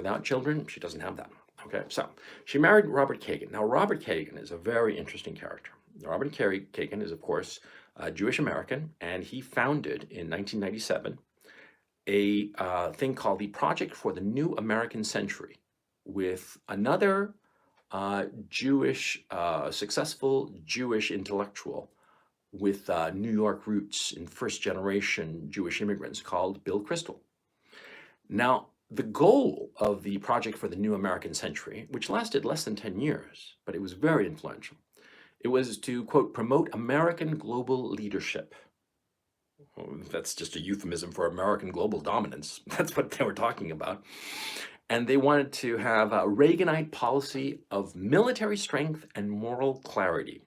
without children. She doesn't have that. Okay, so she married Robert Kagan. Now, Robert Kagan is a very interesting character. Robert Kagan is, of course, a Jewish American, and he founded in 1997 a thing called the Project for the New American Century with another successful Jewish intellectual with New York roots in first-generation Jewish immigrants called Bill Kristol. Now, the goal of the Project for the New American Century, which lasted less than 10 years, but it was very influential, it was to, quote, promote American global leadership. That's just a euphemism for American global dominance. That's what they were talking about. And they wanted to have a Reaganite policy of military strength and moral clarity.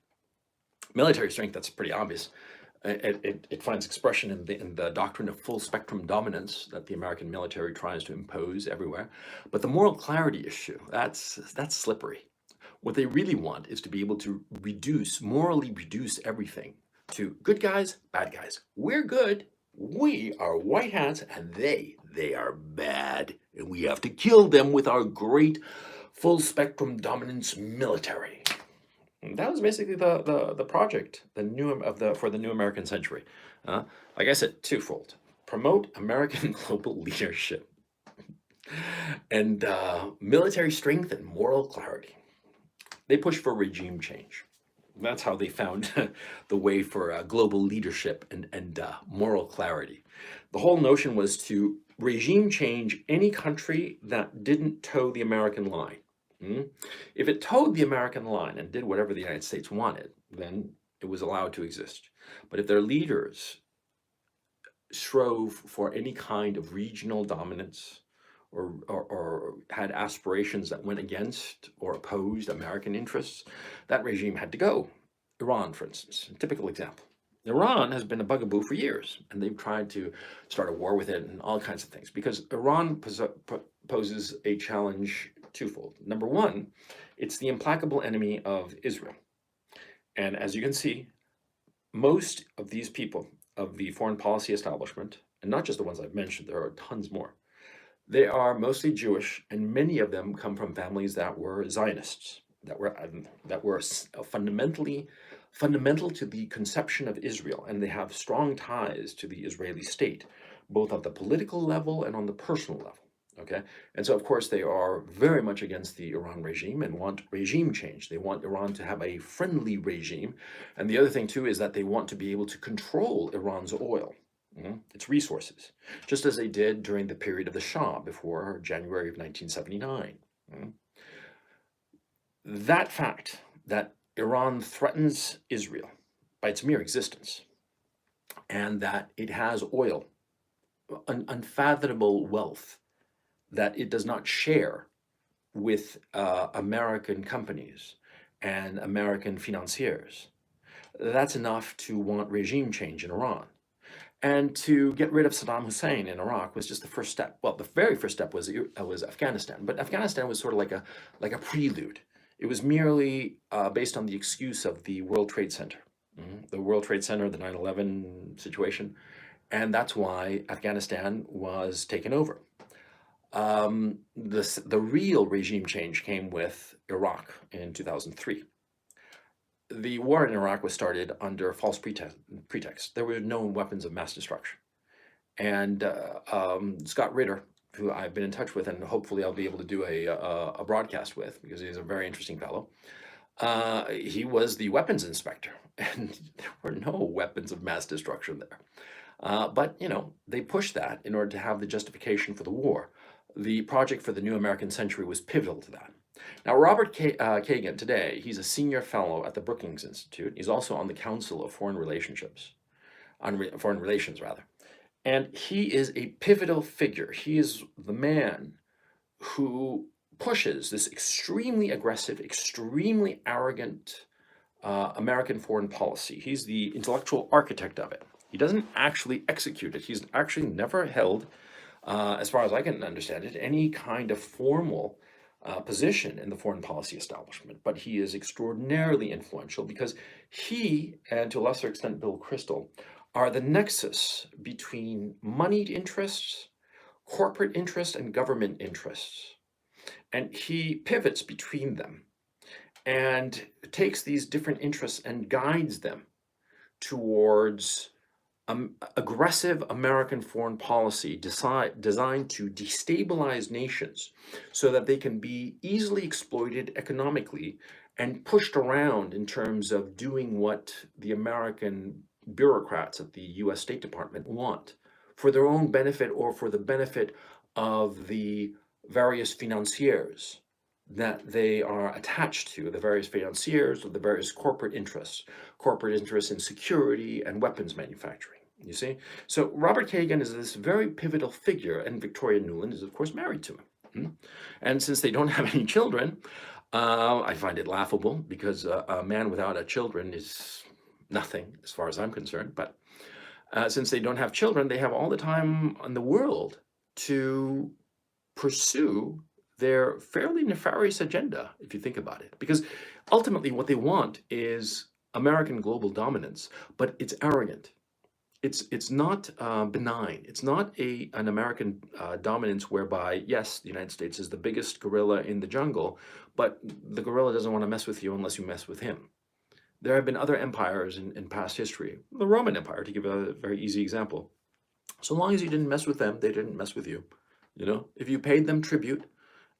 Military strength, that's pretty obvious. It finds expression in the doctrine of full spectrum dominance that the American military tries to impose everywhere. But the moral clarity issue, that's slippery. What they really want is to be able to morally reduce everything to good guys, bad guys. We're good, we are white hats, and they are bad. And we have to kill them with our great full spectrum dominance military. And that was basically the project, for the New American Century. Like I said, twofold: promote American global leadership and military strength and moral clarity. They pushed for regime change. That's how they found the way for global leadership and moral clarity. The whole notion was to regime change any country that didn't toe the American line. If it towed the American line and did whatever the United States wanted, then it was allowed to exist. But if their leaders strove for any kind of regional dominance or had aspirations that went against or opposed American interests, that regime had to go. Iran, for instance, a typical example. Iran has been a bugaboo for years, and they've tried to start a war with it and all kinds of things, because Iran poses a challenge twofold. Number one, it's the implacable enemy of Israel. And as you can see, most of these people of the foreign policy establishment, and not just the ones I've mentioned, there are tons more, they are mostly Jewish, and many of them come from families that were Zionists, that were fundamental to the conception of Israel, and they have strong ties to the Israeli state, both at the political level and on the personal level. Okay, and so of course they are very much against the Iran regime and want regime change. They want Iran to have a friendly regime, and the other thing too is that they want to be able to control Iran's oil, its resources, just as they did during the period of the Shah before January of 1979. That fact that Iran threatens Israel by its mere existence, and that it has oil, an unfathomable wealth that it does not share with American companies and American financiers, that's enough to want regime change in Iran. And to get rid of Saddam Hussein in Iraq was just the first step. Well, the very first step was Afghanistan, but Afghanistan was sort of like a prelude. It was merely based on the excuse of the World Trade Center, the World Trade Center, the 9/11 situation, and that's why Afghanistan was taken over. The real regime change came with Iraq in 2003. The war in Iraq was started under false pretext. There were no weapons of mass destruction. And Scott Ritter, who I've been in touch with, and hopefully I'll be able to do a broadcast with, because he's a very interesting fellow, he was the weapons inspector, and there were no weapons of mass destruction there. But, they pushed that in order to have the justification for the war. The Project for the New American Century was pivotal to that. Now, Robert Kagan today, he's a senior fellow at the Brookings Institute. He's also on the Council of Foreign Relations, and he is a pivotal figure. He is the man who pushes this extremely aggressive, extremely arrogant American foreign policy. He's the intellectual architect of it. He doesn't actually execute it. He's actually never held, as far as I can understand it, any kind of formal position in the foreign policy establishment. But he is extraordinarily influential because he, and to a lesser extent Bill Kristol, are the nexus between moneyed interests, corporate interests, and government interests. And he pivots between them and takes these different interests and guides them towards aggressive American foreign policy designed to destabilize nations so that they can be easily exploited economically and pushed around in terms of doing what the American bureaucrats at the US State Department want for their own benefit or for the benefit of the various financiers that they are attached to, the various financiers or the various corporate interests in security and weapons manufacturing. You see? So Robert Kagan is this very pivotal figure, and Victoria Nuland is, of course, married to him. And since they don't have any children, I find it laughable because a man without a children is nothing as far as I'm concerned. But since they don't have children, they have all the time in the world to pursue their fairly nefarious agenda, if you think about it. Because ultimately, what they want is American global dominance, but it's arrogant. It's not benign. It's not an American dominance whereby, yes, the United States is the biggest gorilla in the jungle, but the gorilla doesn't want to mess with you unless you mess with him. There have been other empires in past history. The Roman Empire, to give a very easy example. So long as you didn't mess with them, they didn't mess with you. You know, if you paid them tribute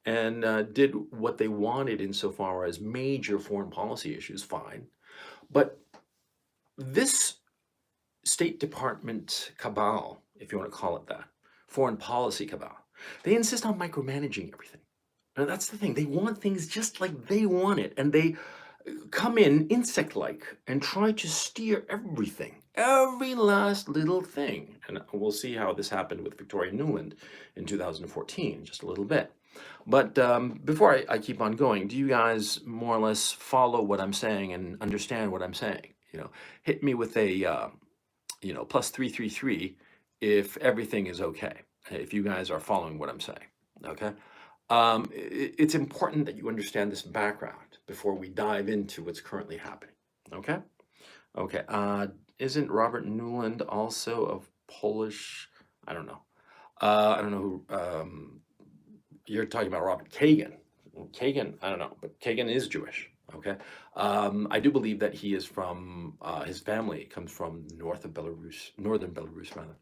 and did what they wanted insofar as major foreign policy issues, fine. But this State Department cabal, if you want to call it that, foreign policy cabal, they insist on micromanaging everything. And that's the thing. They want things just like they want it. And they come in insect-like and try to steer everything, every last little thing. And we'll see how this happened with Victoria Nuland in 2014, just a little bit. But before I keep on going, do you guys more or less follow what I'm saying and understand what I'm saying? You know, hit me with a +333 if everything is okay, if you guys are following what I'm saying, okay? It's important that you understand this background before we dive into what's currently happening, okay? Okay, isn't Robert Nuland also of Polish? I don't know. I don't know who, you're talking about Robert Kagan. Kagan, I don't know, but Kagan is Jewish. Okay, I do believe that he is from his family comes from northern Belarus rather.